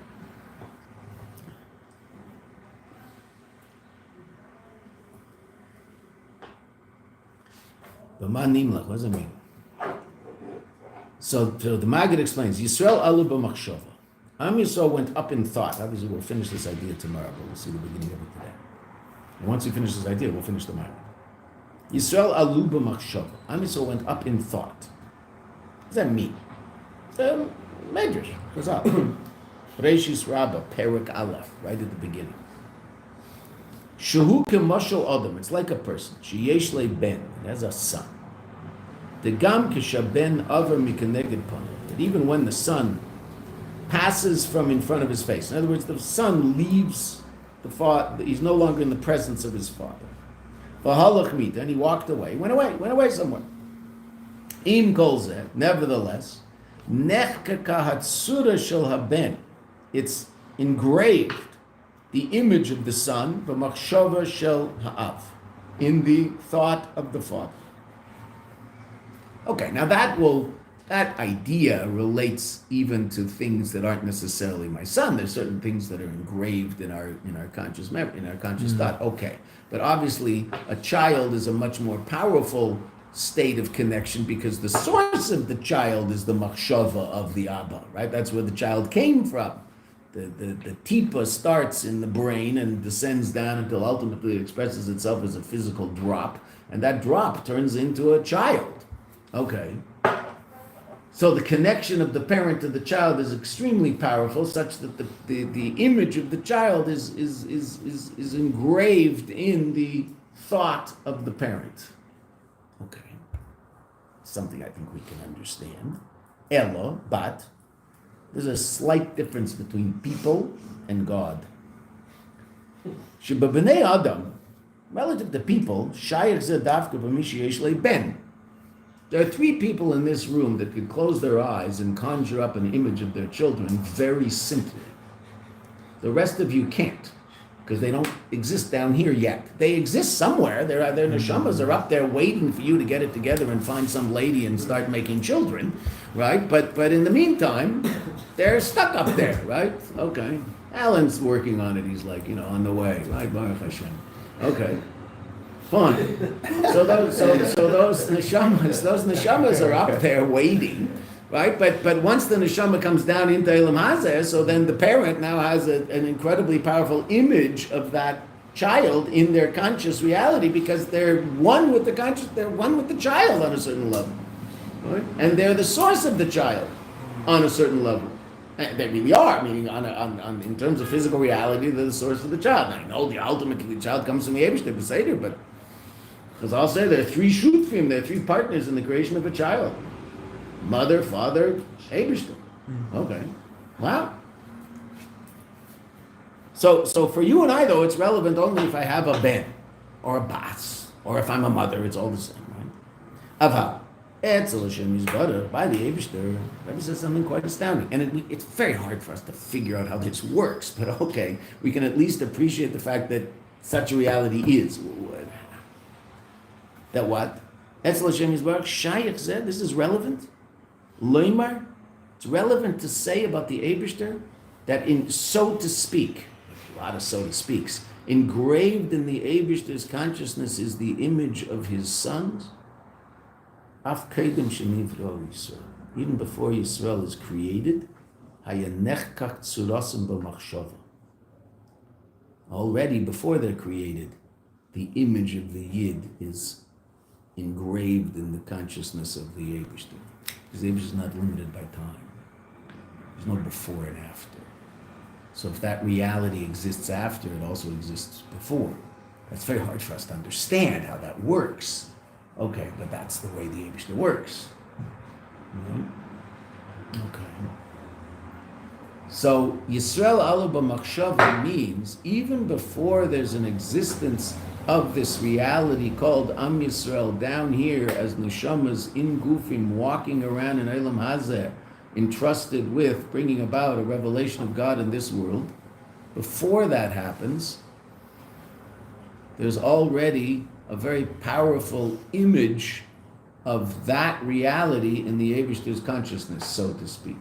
What does it mean? So the Maggid explains, Yisrael alu b'machshava. Am Yisrael went up in thought. Obviously, we'll finish this idea tomorrow, but we'll see the beginning of it today. And once we finish this idea, we'll finish the Maggid. Yisrael alu b'machshava. Am Yisrael went up in thought. What does that mean? Medrash. Goes up. Reishis Rabbah, Perik Aleph, right at the beginning. Shehu k'mashal adam. It's like a person. Sheyesh le ben. It has a son. The gam kishaben aver mikaneged panav. That even when the son passes from in front of his face. In other words, the son leaves the father. He's no longer in the presence of his father. V'halach mit. And he walked away. Went away somewhere. Im kol zeh. Nevertheless, nechka kahatsura shel haben. It's engraved, the image of the son, b'machshava shel ha'av, in the thought of the father. Okay, now that idea relates even to things that aren't necessarily my son. There's certain things that are engraved in our conscious memory, in our conscious thought. Okay, but obviously a child is a much more powerful state of connection because the source of the child is the machshava of the Abba, right? That's where the child came from. The tipa starts in the brain and descends down until ultimately it expresses itself as a physical drop, and that drop turns into a child. Okay. So the connection of the parent to the child is extremely powerful, such that the image of the child is engraved in the thought of the parent. Okay. Something I think we can understand. Ella, but there's a slight difference between people and God. Shebabnei Adam, relative to people, shayach zeh davka b'mishi yesh le ben. There are three people in this room that could close their eyes and conjure up an image of their children very simply. The rest of you can't. because they don't exist down here yet. They exist somewhere. Their neshamas are up there waiting for you to get it together and find some lady and start making children, right? But in the meantime, they're stuck up there, right? Okay. Alan's working on it. He's like, on the way, right? Baruch Hashem. Okay. Fine. So those neshamas are up there waiting. Right, but once the neshama comes down into Elam Hazeh, so then the parent now has an incredibly powerful image of that child in their conscious reality because they're one with the child on a certain level, right? And they're the source of the child on a certain level. And they really are, meaning in terms of physical reality, they're the source of the child. Now, I know ultimately the child comes from the Eibush, the Seder, but as I'll say, there are three shutfim, there are three partners in the creation of a child. Mother, father, Eibishter. Okay. Wow. So for you and I, though, it's relevant only if I have a ben or a bas, or if I'm a mother, it's all the same, right? Aval. Etzel Hashem Yisbarach, by the Eibishter, Rabbi says something quite astounding. And it's very hard for us to figure out how this works, but okay, we can at least appreciate the fact that such a reality is. That what? Etzel Hashem Yisbarach, Shayach said, this is relevant. Loimar, it's relevant to say about the Eibishter that so to speak, a lot of so to speaks, engraved in the Eibishter's consciousness is the image of his sons. Af kedem shenivro Yisrael. Even before Yisrael is created, hayanechkach tzurasim b'machshava. Already before they're created, the image of the Yid is engraved in the consciousness of the Eibishter. Because the Eibishter is not limited by time. There's no before and after. So if that reality exists after, it also exists before. That's very hard for us to understand how that works. Okay, but that's the way the Eibishter works. Okay. So Yisrael Alu B'Machshava means even before there's an existence of this reality called Am Yisrael down here as neshamas in gufim walking around in Elam Hazeh, entrusted with bringing about a revelation of God in this world, before that happens, there's already a very powerful image of that reality in the Eibishter's consciousness, so to speak.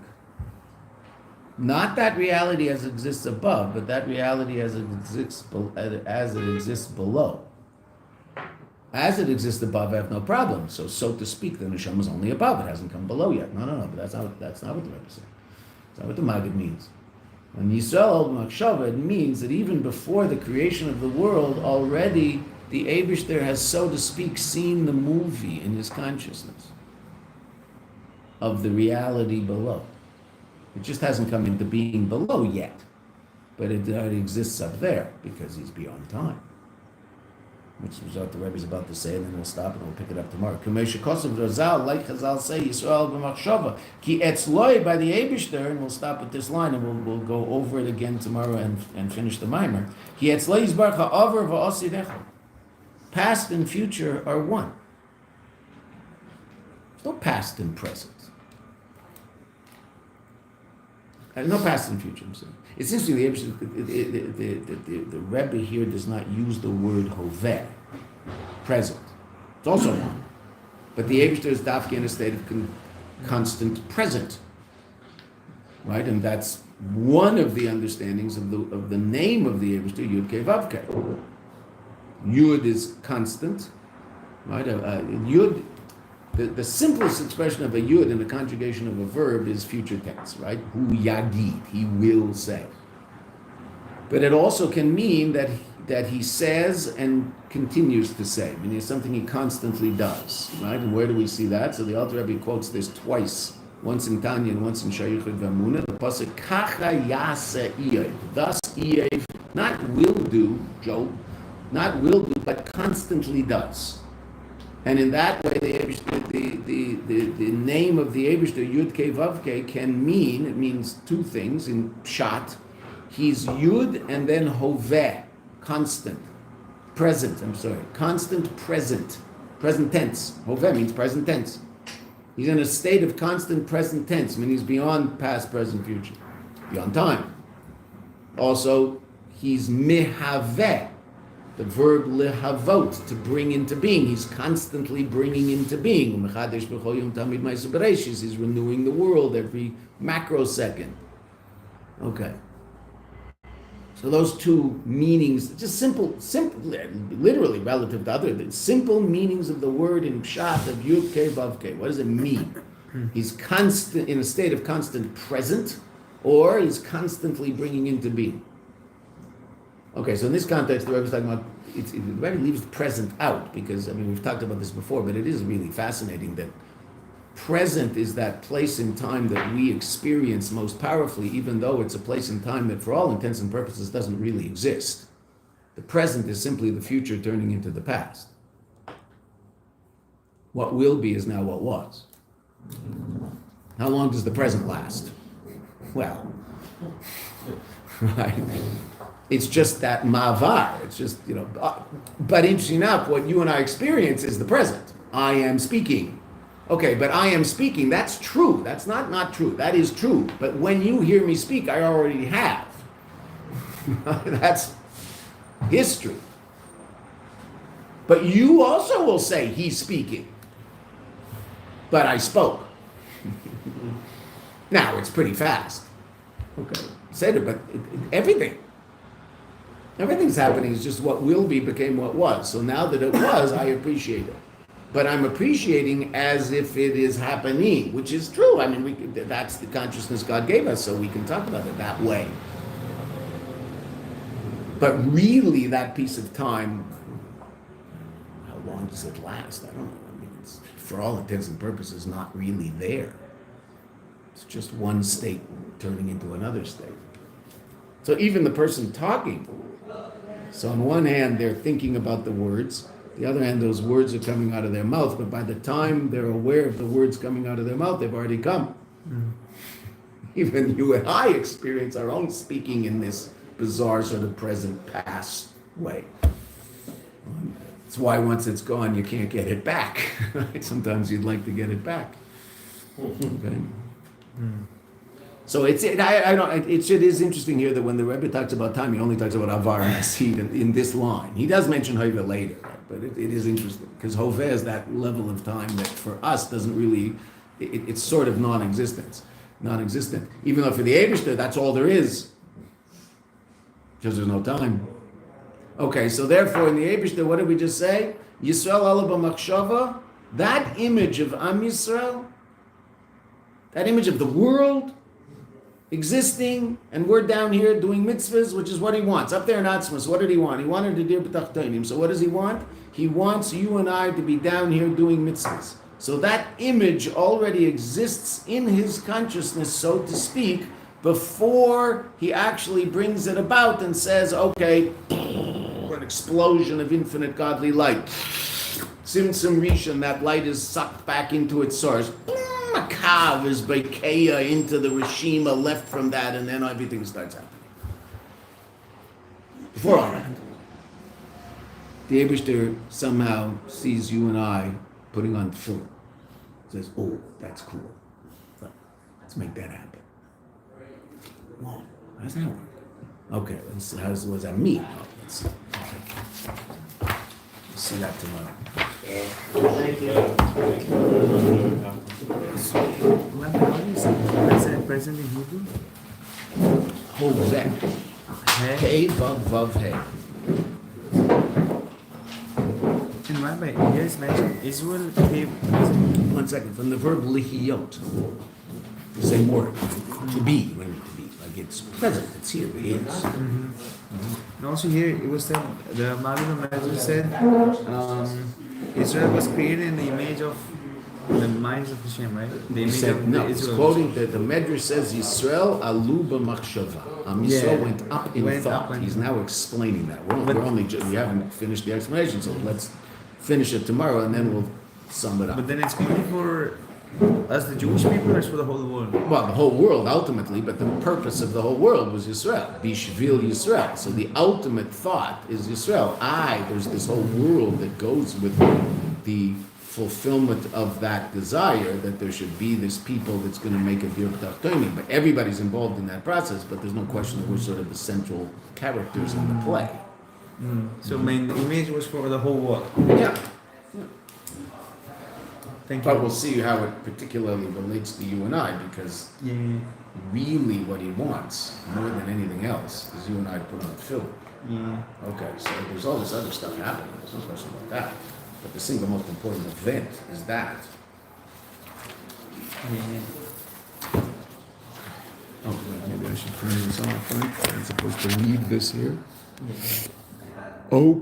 Not that reality as it exists above, but that reality as it exists below. As it exists above, I have no problem. So to speak, the neshama is only above; it hasn't come below yet. No. But that's not what the Rebbe said. That's not what the Maggid means. When Yisrael Makshava, it means that even before the creation of the world, already the Eibishter has, so to speak, seen the movie in his consciousness of the reality below. It just hasn't come into being below yet, but it already exists up there because he's beyond time. Which is what the Rebbe is about to say, and then we'll stop and we'll pick it up tomorrow. Kamesha Kosev Razal, like Chazal say, Yisrael b'machshava, ki etzloi by the Eibishter, and we'll stop at this line and we'll go over it again tomorrow and finish the Maimer. Ki etzloi yizbarach ha'aver va'osidecha. Past and future are one. There's no past and present. No past and future, I'm saying. It's interesting, the Rebbe here does not use the word hoveh, present. It's also one. But the Eibishter is dafke in a state of constant present. Right? And that's one of the understandings of the name of the Eibishter, Yud Kei Vav Kei. Yud is constant. Right? Yud, the simplest expression of a yud in the conjugation of a verb is future tense, right? Hu yagid, he will say. But it also can mean that he says and continues to say. I mean, it's something he constantly does, right? And where do we see that? So the Alter Rebbe quotes this twice, once in Tanya and once in Shaychut V'Amunah. The pasuk Kacha Yaseh Iev, thus Iev, not will do, Job, not will do, but constantly does. And in that way, the name of the Eibishter, Yud Kei Vav Kei, can mean, it means two things in Pshat. He's Yud and then Hoveh, constant, constant present tense. Hoveh means present tense. He's in a state of constant present tense, I mean he's beyond past, present, future, beyond time. Also, He's mihaveh, the verb lihavot, to bring into being. He's constantly bringing into being. He's renewing the world every macrosecond. Okay. So those two meanings, just simple, literally relative to other, simple meanings of the word in pshat of yud ke vav ke. What does it mean? He's constant, in a state of constant present, or he's constantly bringing into being. Okay, so in this context, the Rebbe is talking about, the Rebbe leaves present out, because, I mean, we've talked about this before, but it is really fascinating that present is that place in time that we experience most powerfully, even though it's a place in time that for all intents and purposes doesn't really exist. The present is simply the future turning into the past. What will be is now what was. How long does the present last? Well, right. It's just that mavar. It's just, but interesting enough, what you and I experience is the present. I am speaking. Okay, but I am speaking, that's true. That's not true. That is true. But when you hear me speak, I already have. That's history. But you also will say, he's speaking. But I spoke. Now, it's pretty fast. Okay, said it, but everything's happening. It's just what will be became what was. So now that it was, I appreciate it. But I'm appreciating as if it is happening, which is true. I mean, that's the consciousness God gave us, so we can talk about it that way. But really, that piece of time, how long does it last? I don't know. I mean, it's, for all intents and purposes, not really there. It's just one state turning into another state. So even the person talking, so on one hand, they're thinking about the words. The other hand, those words are coming out of their mouth, but by the time they're aware of the words coming out of their mouth, they've already come. Even you and I experience our own speaking in this bizarre sort of present past way. That's why once it's gone, you can't get it back. Sometimes you'd like to get it back. Okay. So it is interesting here that when the Rebbe talks about time, he only talks about Avar and Asid in this line. He does mention Hoveh later, right? But it is interesting because Hoveh is that level of time that for us doesn't really, it's sort of non-existent. Even though for the Eibishter, that's all there is, because there's no time. Okay, so therefore in the Eibishter, what did we just say? Yisrael ala b'machshava, that image of Am Yisrael, that image of the world existing, and we're down here doing mitzvahs, which is what he wants. Up there in Atzmos, what did he want? He wanted to do b'tachtonim. So what does he want? He wants you and I to be down here doing mitzvahs. So that image already exists in his consciousness, so to speak, before he actually brings it about and says, okay, an explosion of infinite godly light. Tzimtzum Rishon, that light is sucked back into its source. Makav is Bekeya into the Rishima left from that, and then everything starts happening. Before all that, the Eibishter somehow sees you and I putting on tefillin. Says, oh, that's cool. Let's make that happen. Well, how does that work? Okay, how does that mean? Oh, let's see. Okay. We'll see that tomorrow. Thank you. How do you say present in Hebrew? Hoveh. Hey, vav, vav, hey. And Rabbi, here is mentioned Israel came. 1 second, from the verb lihiyot. The same word. To be, like it's present, it's here, it is. And also here it was said, the Mayanot said, Israel was created in the image of the minds of Hashem, right? The image of No, it's Israel. quoting that the Medrash says Yisrael alu b'machshava. Yisrael went up in thought. He's now explaining that. We haven't finished the explanation, so let's finish it tomorrow and then we'll sum it up. But then it's only for us, the Jewish people, or it's for the whole world? Well, the whole world ultimately, but the purpose of the whole world was Yisrael. Bishvil Yisrael. So the ultimate thought is Yisrael. There's this whole world that goes with the fulfillment of that desire, that there should be this people that's going to make a Dirk Tachtoni. But everybody's involved in that process, but there's no question that we're sort of the central characters in the play. So main the image was for the whole world. Yeah. Thank you. But we'll see how it particularly relates to you and I, because Yeah. really what he wants, more than anything else, is you and I put on film. Yeah. Okay, so there's all this other stuff happening, there's no question about that. But the single most important event is that. Yeah. Oh, maybe I should turn this off, right? I'm supposed to leave this here. Yeah. Okay.